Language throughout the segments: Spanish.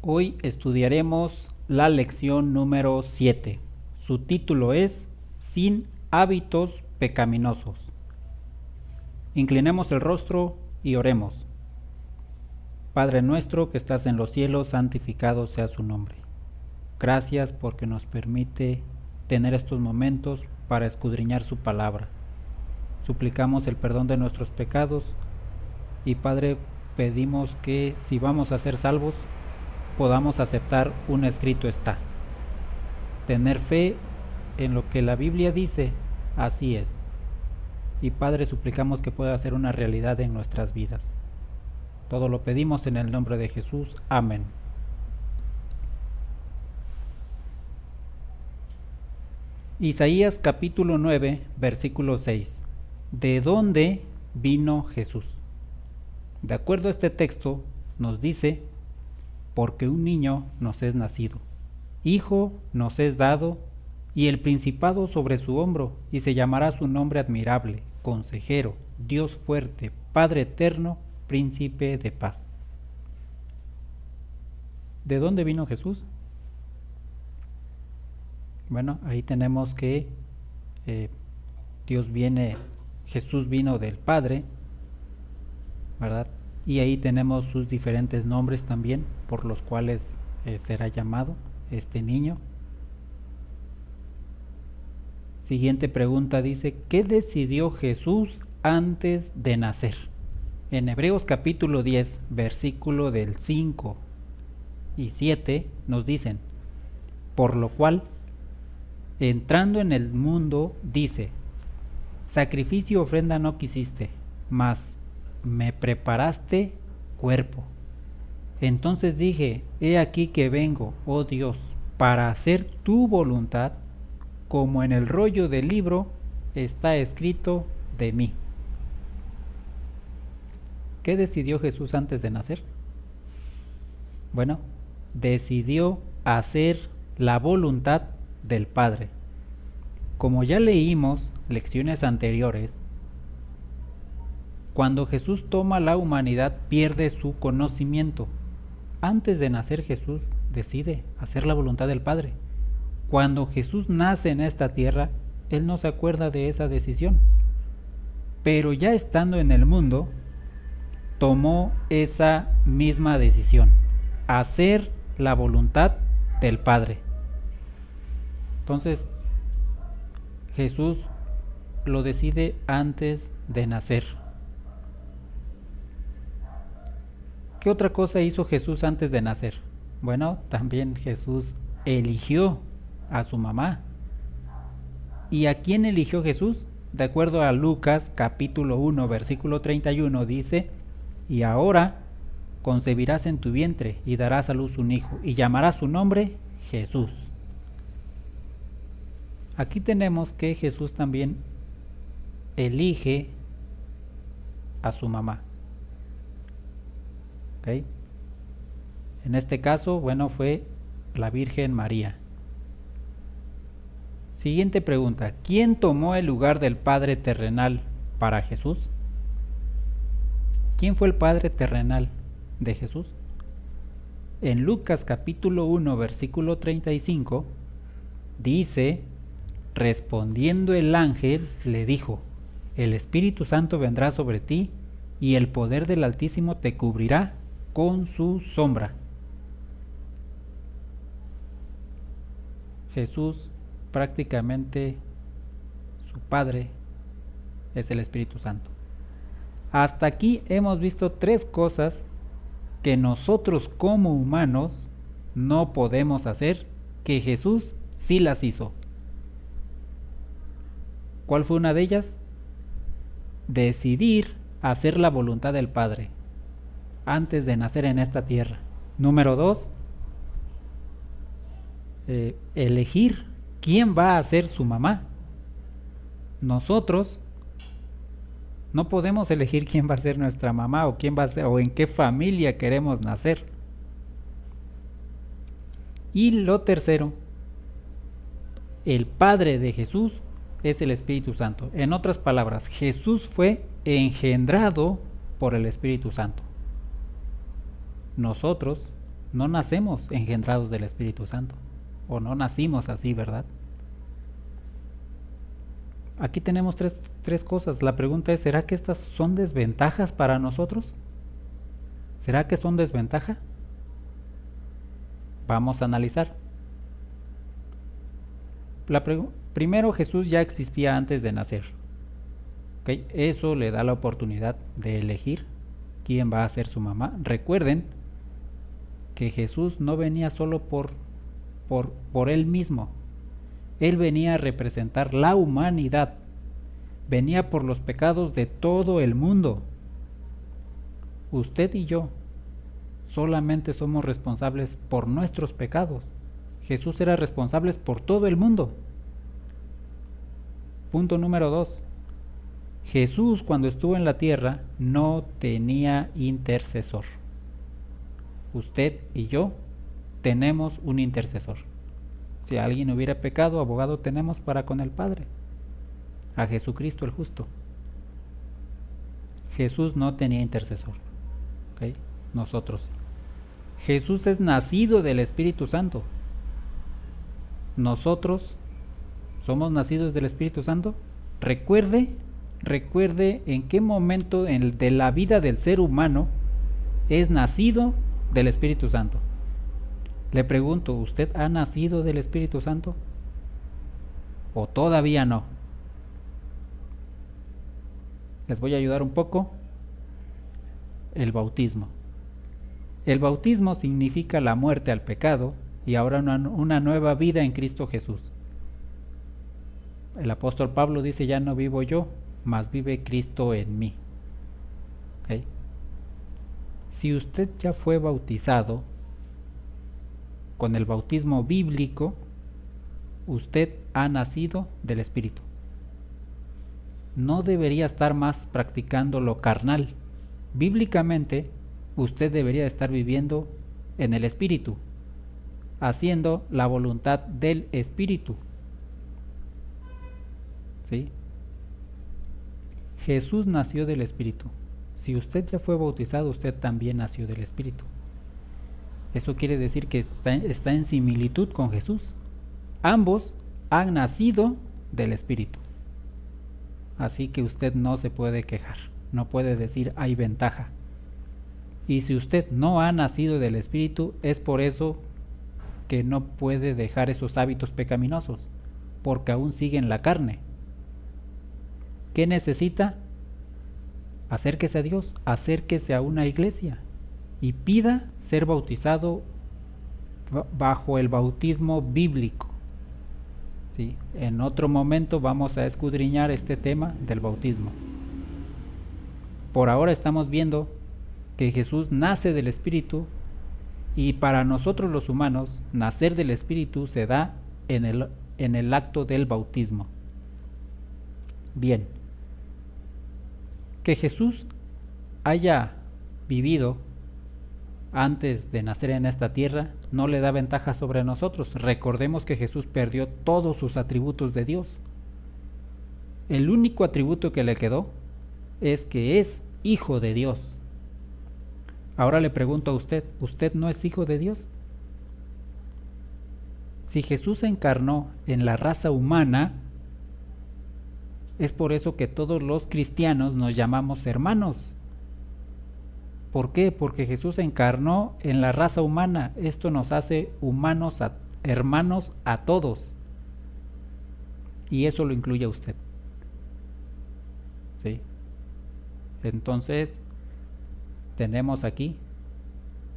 Hoy estudiaremos la lección número 7. Su título es Sin hábitos pecaminosos. Inclinemos el rostro y oremos. Padre nuestro que estás en los cielos, santificado sea su nombre. Gracias porque nos permite tener estos momentos para escudriñar su palabra. Suplicamos el perdón de nuestros pecados y Padre, pedimos que si vamos a ser salvos, podamos aceptar un escrito está. Tener fe en lo que la Biblia dice, así es. Y Padre, suplicamos que pueda ser una realidad en nuestras vidas. Todo lo pedimos en el nombre de Jesús. Amén. Isaías capítulo 9, versículo 6. ¿De dónde vino Jesús? De acuerdo a este texto, nos dice: porque un niño nos es nacido, hijo nos es dado, y el principado sobre su hombro, y se llamará su nombre admirable, consejero, Dios fuerte, Padre eterno, príncipe de paz. ¿De dónde vino Jesús? Bueno, ahí tenemos que Jesús vino del Padre, ¿verdad? Y ahí tenemos sus diferentes nombres también por los cuales será llamado este niño. Siguiente pregunta dice: ¿qué decidió Jesús antes de nacer? En Hebreos capítulo 10, versículo del 5 y 7 nos dicen: por lo cual, entrando en el mundo, dice: sacrificio y ofrenda no quisiste, mas me preparaste cuerpo. Entonces dije: he aquí que vengo, oh Dios, para hacer tu voluntad, como en el rollo del libro está escrito de mí. ¿Qué decidió Jesús antes de nacer? Bueno, decidió hacer la voluntad del Padre. Como ya leímos lecciones anteriores, cuando Jesús toma la humanidad, pierde su conocimiento. Antes de nacer, Jesús decide hacer la voluntad del Padre. Cuando Jesús nace en esta tierra, Él no se acuerda de esa decisión. Pero ya estando en el mundo, tomó esa misma decisión: hacer la voluntad del Padre. Entonces, Jesús lo decide antes de nacer. ¿Qué otra cosa hizo Jesús antes de nacer? Bueno, también Jesús eligió a su mamá. ¿Y a quién eligió Jesús? De acuerdo a Lucas capítulo 1, versículo 31, dice: y ahora concebirás en tu vientre y darás a luz un hijo, y llamarás su nombre Jesús. Aquí tenemos que Jesús también elige a su mamá. ¿Okay? En este caso, bueno, fue la Virgen María. Siguiente pregunta: ¿quién tomó el lugar del Padre terrenal para Jesús? ¿Quién fue el Padre terrenal de Jesús? En Lucas capítulo 1, versículo 35, dice: respondiendo el ángel, le dijo: el Espíritu Santo vendrá sobre ti, y el poder del Altísimo te cubrirá con su sombra. Jesús, prácticamente su Padre es el Espíritu Santo. Hasta aquí hemos visto tres cosas que nosotros como humanos no podemos hacer, que Jesús sí las hizo. ¿Cuál fue una de ellas? Decidir hacer la voluntad del Padre antes de nacer en esta tierra. Número 2, elegir quién va a ser su mamá. Nosotros no podemos elegir quién va a ser nuestra mamá o quién va a ser, o en qué familia queremos nacer. Y lo tercero, el Padre de Jesús es el Espíritu Santo. En otras palabras, Jesús fue engendrado por el Espíritu Santo. Nosotros no nacemos engendrados del Espíritu Santo, o no nacimos así, ¿verdad? Aquí tenemos tres cosas. La pregunta es, ¿será que estas son desventajas para nosotros? ¿Será que son desventaja? Vamos a analizar. Primero, Jesús ya existía antes de nacer. ¿Okay? Eso le da la oportunidad de elegir quién va a ser su mamá. Recuerden que Jesús no venía solo por él mismo. Él venía a representar la humanidad. Venía por los pecados de todo el mundo. Usted y yo solamente somos responsables por nuestros pecados. Jesús era responsable por todo el mundo. Punto número 2. Jesús, cuando estuvo en la tierra, no tenía intercesor. Usted y yo tenemos un intercesor. Si alguien hubiera pecado, abogado tenemos para con el Padre, a Jesucristo el justo. Jesús no tenía intercesor. ¿Okay? Nosotros. Jesús es nacido del Espíritu Santo. Nosotros somos nacidos del Espíritu Santo. Recuerde en qué momento de la vida del ser humano es nacido del Espíritu Santo. Le pregunto, ¿usted ha nacido del Espíritu Santo? ¿O todavía no? Les voy a ayudar un poco. El bautismo. El bautismo significa la muerte al pecado y ahora una nueva vida en Cristo Jesús. El apóstol Pablo dice, ya no vivo yo, mas vive Cristo en mí. ¿Okay? Si usted ya fue bautizado con el bautismo bíblico, usted ha nacido del Espíritu. No debería estar más practicando lo carnal. Bíblicamente, usted debería estar viviendo en el Espíritu, haciendo la voluntad del Espíritu. ¿Sí? Jesús nació del Espíritu. Si usted ya fue bautizado, usted también nació del Espíritu. Eso quiere decir que está en similitud con Jesús. Ambos han nacido del Espíritu. Así que usted no se puede quejar, no puede decir hay ventaja. Y si usted no ha nacido del Espíritu, es por eso que no puede dejar esos hábitos pecaminosos, porque aún sigue en la carne. ¿Qué necesita? Acérquese a Dios, acérquese a una iglesia y pida ser bautizado bajo el bautismo bíblico. ¿Sí? En otro momento vamos a escudriñar este tema del bautismo. Por ahora estamos viendo que Jesús nace del Espíritu y para nosotros los humanos nacer del Espíritu se da en el acto del bautismo. Bien, que Jesús haya vivido antes de nacer en esta tierra no le da ventaja sobre nosotros. Recordemos que Jesús perdió todos sus atributos de Dios. El único atributo que le quedó es que es hijo de Dios. Ahora le pregunto a usted, ¿usted no es hijo de Dios? Si Jesús se encarnó en la raza humana, es por eso que todos los cristianos nos llamamos hermanos. ¿Por qué? Porque Jesús se encarnó en la raza humana. Esto nos hace humanos, hermanos a todos. Y eso lo incluye a usted. ¿Sí? Entonces, tenemos aquí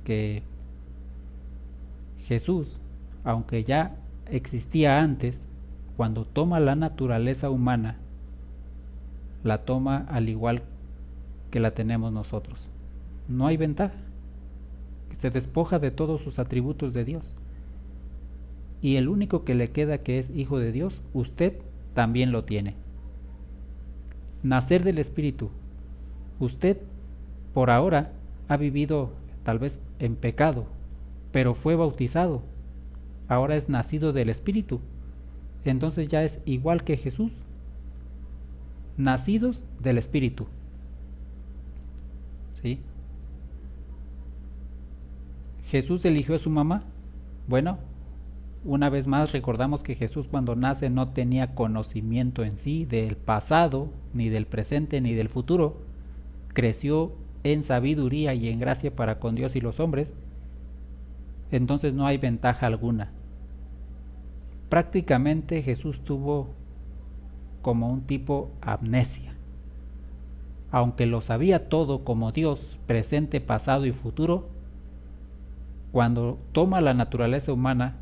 que Jesús, aunque ya existía antes, cuando toma la naturaleza humana, la toma al igual que la tenemos nosotros. No hay ventaja. Se despoja de todos sus atributos de Dios. Y el único que le queda, que es hijo de Dios, usted también lo tiene. Nacer del Espíritu. Usted, por ahora, ha vivido tal vez en pecado, pero fue bautizado. Ahora es nacido del Espíritu. Entonces ya es igual que Jesús. Nacidos del Espíritu. ¿Sí? ¿Jesús eligió a su mamá? Bueno, una vez más recordamos que Jesús cuando nace no tenía conocimiento en sí del pasado, ni del presente, ni del futuro. Creció en sabiduría y en gracia para con Dios y los hombres. Entonces no hay ventaja alguna. Prácticamente Jesús tuvo como un tipo amnesia. Aunque lo sabía todo como Dios, presente, pasado y futuro, cuando toma la naturaleza humana,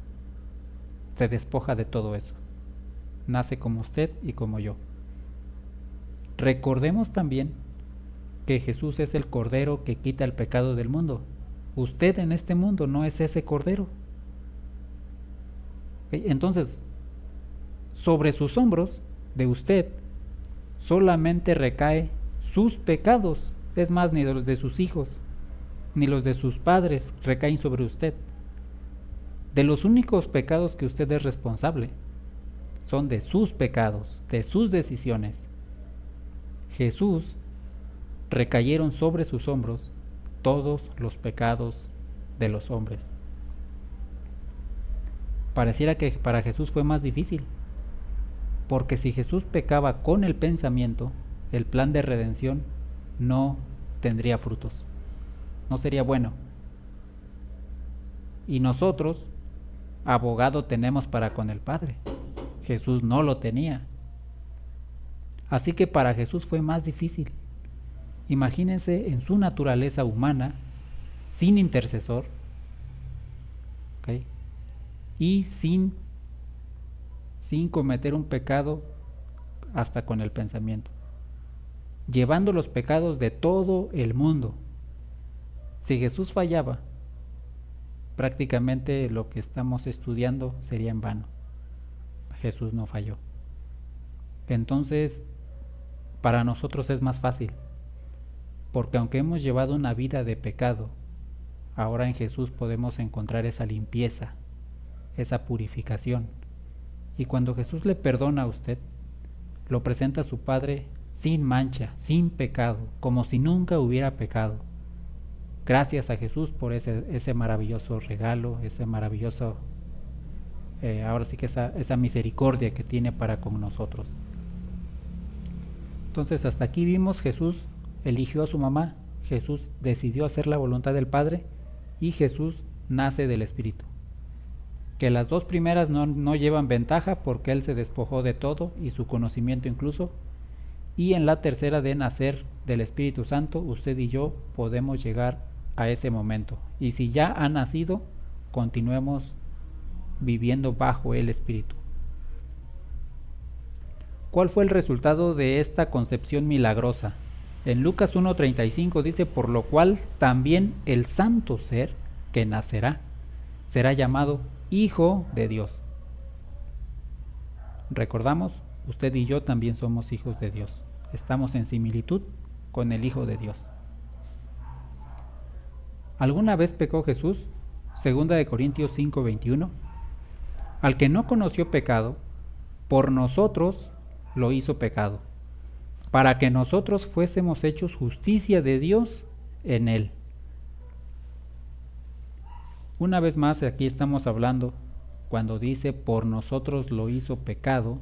se despoja de todo eso. Nace como usted y como yo. Recordemos también que Jesús es el Cordero que quita el pecado del mundo. Usted en este mundo no es ese Cordero. Entonces, sobre sus hombros de usted solamente recae sus pecados. Es más, ni los de sus hijos, ni los de sus padres recaen sobre usted. De los únicos pecados que usted es responsable son de sus pecados, de sus decisiones. Jesús recayeron sobre sus hombros todos los pecados de los hombres. Pareciera que para Jesús fue más difícil, porque si Jesús pecaba con el pensamiento, el plan de redención no tendría frutos, no sería bueno. Y nosotros, abogado tenemos para con el Padre. Jesús no lo tenía. Así que para Jesús fue más difícil. Imagínense en su naturaleza humana, sin intercesor, ¿okay? Y sin cometer un pecado hasta con el pensamiento, llevando los pecados de todo el mundo. Si Jesús fallaba, prácticamente lo que estamos estudiando sería en vano. Jesús no falló. Entonces, para nosotros es más fácil, porque aunque hemos llevado una vida de pecado, ahora en Jesús podemos encontrar esa limpieza, esa purificación. Y cuando Jesús le perdona a usted, lo presenta a su Padre sin mancha, sin pecado, como si nunca hubiera pecado. Gracias a Jesús por ese maravilloso regalo, ese maravilloso, ahora sí que esa misericordia que tiene para con nosotros. Entonces hasta aquí vimos, Jesús eligió a su mamá, Jesús decidió hacer la voluntad del Padre y Jesús nace del Espíritu. Que las dos primeras no llevan ventaja porque Él se despojó de todo y su conocimiento incluso. Y en la tercera de nacer del Espíritu Santo, usted y yo podemos llegar a ese momento. Y si ya ha nacido, continuemos viviendo bajo el Espíritu. ¿Cuál fue el resultado de esta concepción milagrosa? En Lucas 1:35 dice, por lo cual también el santo ser que nacerá será llamado Hijo de Dios. Recordamos, usted y yo también somos hijos de Dios. Estamos en similitud con el Hijo de Dios. ¿Alguna vez pecó Jesús? 2 Corintios 5:21. Al que no conoció pecado, por nosotros lo hizo pecado, para que nosotros fuésemos hechos justicia de Dios en él. Una vez más, aquí estamos hablando, cuando dice por nosotros lo hizo pecado,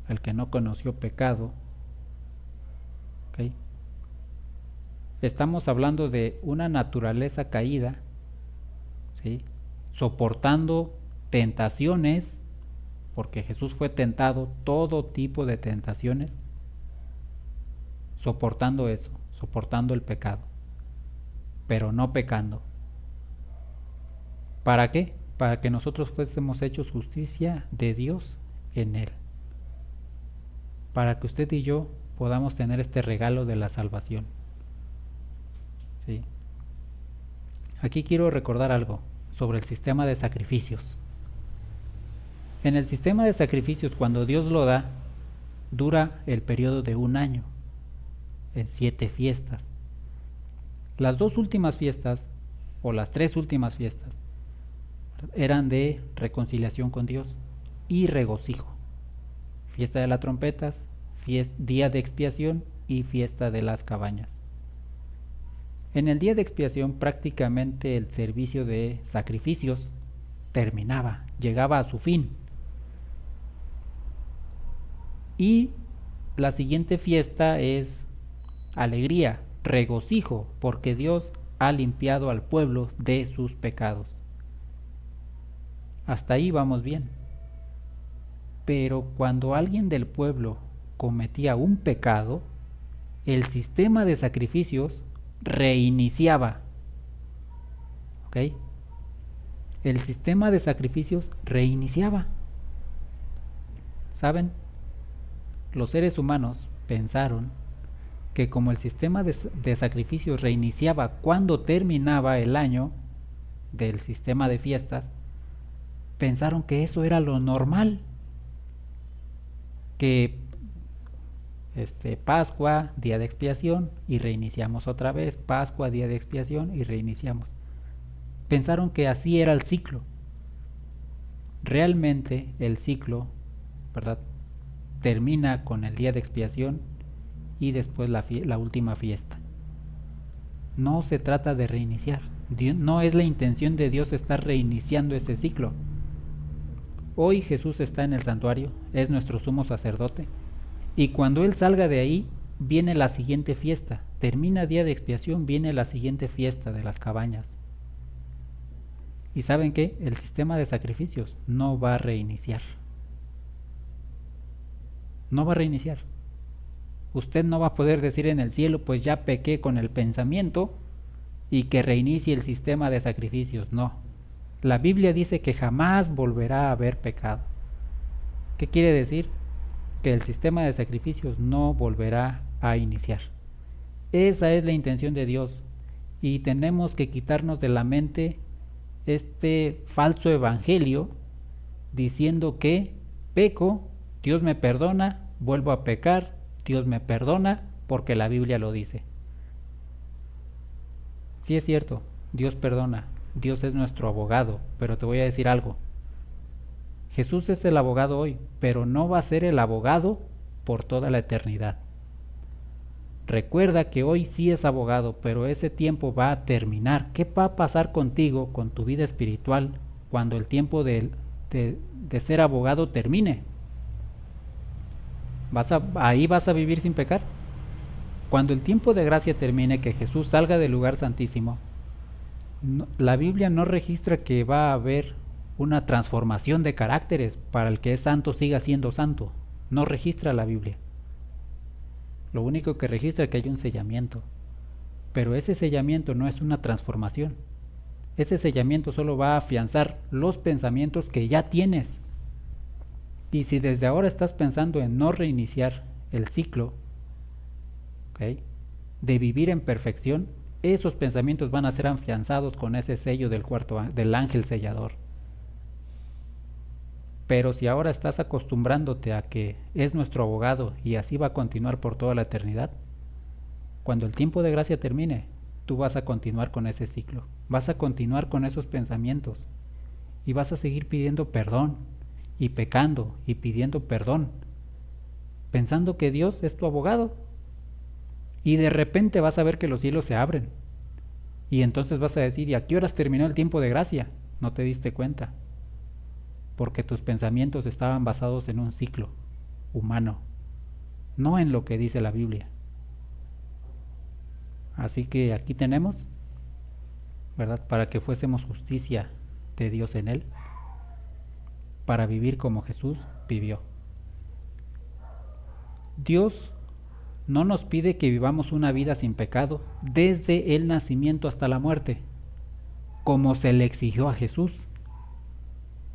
el que no conoció pecado, ¿okay? Estamos hablando de una naturaleza caída, ¿sí? Soportando tentaciones, porque Jesús fue tentado, todo tipo de tentaciones, soportando eso, soportando el pecado, pero no pecando. ¿Para qué? Para que nosotros fuésemos hechos justicia de Dios en Él. Para que usted y yo podamos tener este regalo de la salvación. ¿Sí? Aquí quiero recordar algo sobre el sistema de sacrificios. En el sistema de sacrificios, cuando Dios lo da, dura el periodo de 1 año, en 7 fiestas. Las 2 últimas fiestas, o las 3 últimas fiestas, eran de reconciliación con Dios y regocijo. Fiesta de las trompetas, día de expiación y fiesta de las cabañas. En el día de expiación prácticamente el servicio de sacrificios terminaba, llegaba a su fin. Y la siguiente fiesta es alegría, regocijo, porque Dios ha limpiado al pueblo de sus pecados. Hasta ahí vamos bien. Pero cuando alguien del pueblo cometía un pecado, el sistema de sacrificios reiniciaba. ¿Ok? El sistema de sacrificios reiniciaba. ¿Saben? Los seres humanos pensaron que como el sistema de sacrificios reiniciaba cuando terminaba el año del sistema de fiestas, pensaron que eso era lo normal, que Pascua, día de expiación, y reiniciamos otra vez, Pascua, día de expiación, y reiniciamos. Pensaron que así era el ciclo. Realmente el ciclo, ¿verdad?, termina con el día de expiación y después la última fiesta. No se trata de reiniciar. No es la intención de Dios estar reiniciando ese ciclo. Hoy Jesús está en el santuario, es nuestro sumo sacerdote, y cuando Él salga de ahí, viene la siguiente fiesta. Termina día de expiación, viene la siguiente fiesta de las cabañas. ¿Y saben qué? El sistema de sacrificios no va a reiniciar. No va a reiniciar. Usted no va a poder decir en el cielo, pues ya pequé con el pensamiento y que reinicie el sistema de sacrificios. No. La Biblia dice que jamás volverá a haber pecado. ¿Qué quiere decir? Que el sistema de sacrificios no volverá a iniciar. Esa es la intención de Dios, y tenemos que quitarnos de la mente este falso evangelio diciendo que peco, Dios me perdona, vuelvo a pecar, Dios me perdona porque la Biblia lo dice. Sí es cierto, Dios perdona, Dios es nuestro abogado, pero te voy a decir algo. Jesús es el abogado hoy, pero no va a ser el abogado por toda la eternidad. Recuerda que hoy sí es abogado, pero ese tiempo va a terminar. ¿Qué va a pasar contigo, con tu vida espiritual, cuando el tiempo de ser abogado termine? Ahí vas a vivir sin pecar. Cuando el tiempo de gracia termine, que Jesús salga del lugar santísimo, la Biblia no registra que va a haber una transformación de caracteres para el que es santo siga siendo santo. No registra la Biblia. Lo único que registra es que hay un sellamiento, pero ese sellamiento no es una transformación. Ese sellamiento solo va a afianzar los pensamientos que ya tienes. Y si desde ahora estás pensando en no reiniciar el ciclo, ¿okay?, de vivir en perfección, esos pensamientos van a ser afianzados con ese sello del ángel sellador. Pero si ahora estás acostumbrándote a que es nuestro abogado y así va a continuar por toda la eternidad, cuando el tiempo de gracia termine, tú vas a continuar con ese ciclo, vas a continuar con esos pensamientos y vas a seguir pidiendo perdón y pecando y pidiendo perdón, pensando que Dios es tu abogado, y de repente vas a ver que los cielos se abren y entonces vas a decir, ¿y a qué horas terminó el tiempo de gracia? No te diste cuenta, porque tus pensamientos estaban basados en un ciclo humano, no en lo que dice la Biblia. Así que aquí tenemos, ¿verdad?, para que fuésemos justicia de Dios en Él, para vivir como Jesús vivió. Dios no nos pide que vivamos una vida sin pecado desde el nacimiento hasta la muerte, como se le exigió a Jesús.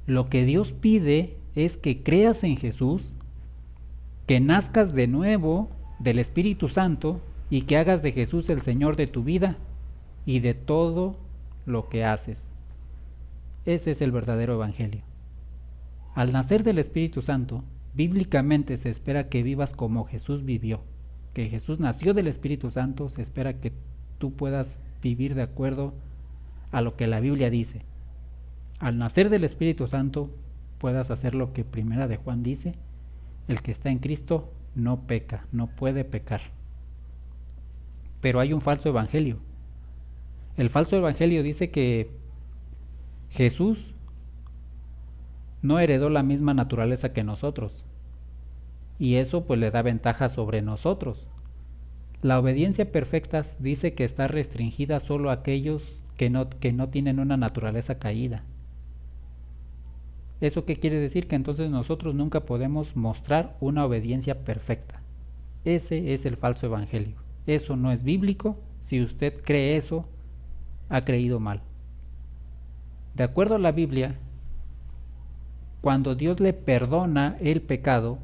Lo que Dios pide es que creas en Jesús, que nazcas de nuevo del Espíritu Santo y que hagas de Jesús el Señor de tu vida y de todo lo que haces. Ese es el verdadero evangelio. Al nacer del Espíritu Santo, bíblicamente se espera que vivas como Jesús vivió. Que Jesús nació del Espíritu Santo, se espera que tú puedas vivir de acuerdo a lo que la Biblia dice. Al nacer del Espíritu Santo, puedas hacer lo que Primera de Juan dice: el que está en Cristo no peca, no puede pecar. Pero hay un falso evangelio. El falso evangelio dice que Jesús no heredó la misma naturaleza que nosotros, y eso pues le da ventaja sobre nosotros. La obediencia perfecta dice que está restringida solo a aquellos que no tienen una naturaleza caída. ¿Eso qué quiere decir? Que entonces nosotros nunca podemos mostrar una obediencia perfecta. Ese es el falso evangelio. Eso no es bíblico. Si usted cree eso, ha creído mal. De acuerdo a la Biblia, cuando Dios le perdona el pecado,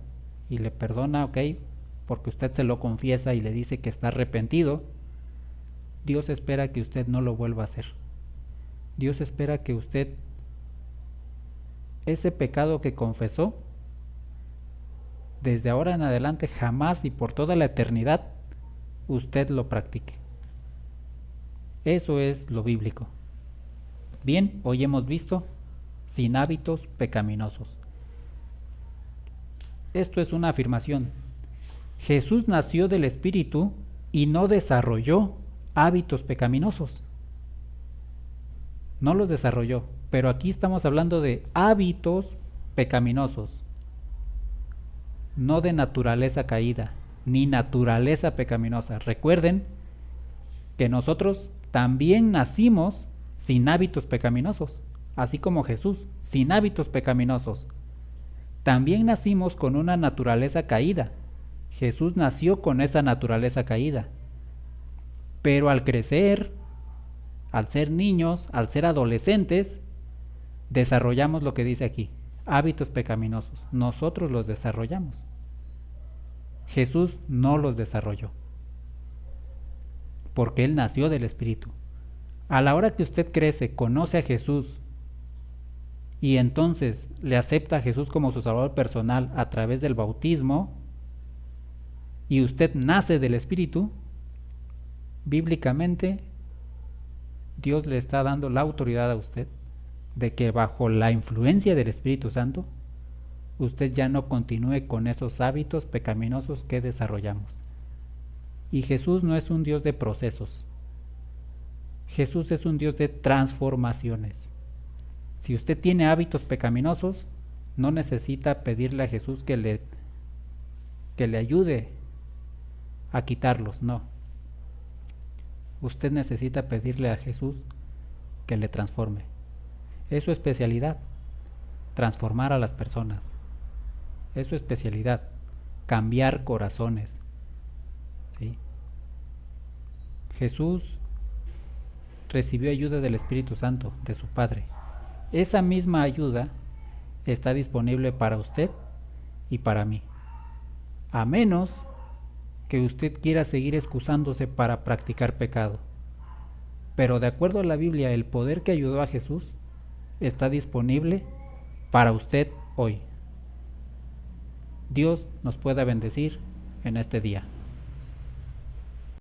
y le perdona, ok, porque usted se lo confiesa y le dice que está arrepentido, Dios espera que usted no lo vuelva a hacer. Dios espera que usted, ese pecado que confesó, desde ahora en adelante jamás y por toda la eternidad, usted lo practique. Eso es lo bíblico. Bien, hoy hemos visto sin hábitos pecaminosos. Esto es una afirmación. Jesús nació del Espíritu y no desarrolló hábitos pecaminosos. No los desarrolló, pero aquí estamos hablando de hábitos pecaminosos, no de naturaleza caída, ni naturaleza pecaminosa. Recuerden que nosotros también nacimos sin hábitos pecaminosos, así como Jesús, sin hábitos pecaminosos. También nacimos con una naturaleza caída. Jesús nació con esa naturaleza caída. Pero al crecer, al ser niños, al ser adolescentes, desarrollamos lo que dice aquí, hábitos pecaminosos. Nosotros los desarrollamos. Jesús no los desarrolló, porque Él nació del Espíritu. A la hora que usted crece, conoce a Jesús, y entonces le acepta a Jesús como su Salvador personal a través del bautismo, y usted nace del Espíritu, bíblicamente Dios le está dando la autoridad a usted de que bajo la influencia del Espíritu Santo usted ya no continúe con esos hábitos pecaminosos que desarrollamos. Y Jesús no es un Dios de procesos. Jesús es un Dios de transformaciones. Si usted tiene hábitos pecaminosos, no necesita pedirle a Jesús que le ayude a quitarlos, no. Usted necesita pedirle a Jesús que le transforme. Es su especialidad, transformar a las personas. Es su especialidad, cambiar corazones. ¿Sí? Jesús recibió ayuda del Espíritu Santo, de su Padre. Esa misma ayuda está disponible para usted y para mí. A menos que usted quiera seguir excusándose para practicar pecado. Pero de acuerdo a la Biblia, el poder que ayudó a Jesús está disponible para usted hoy. Dios nos pueda bendecir en este día.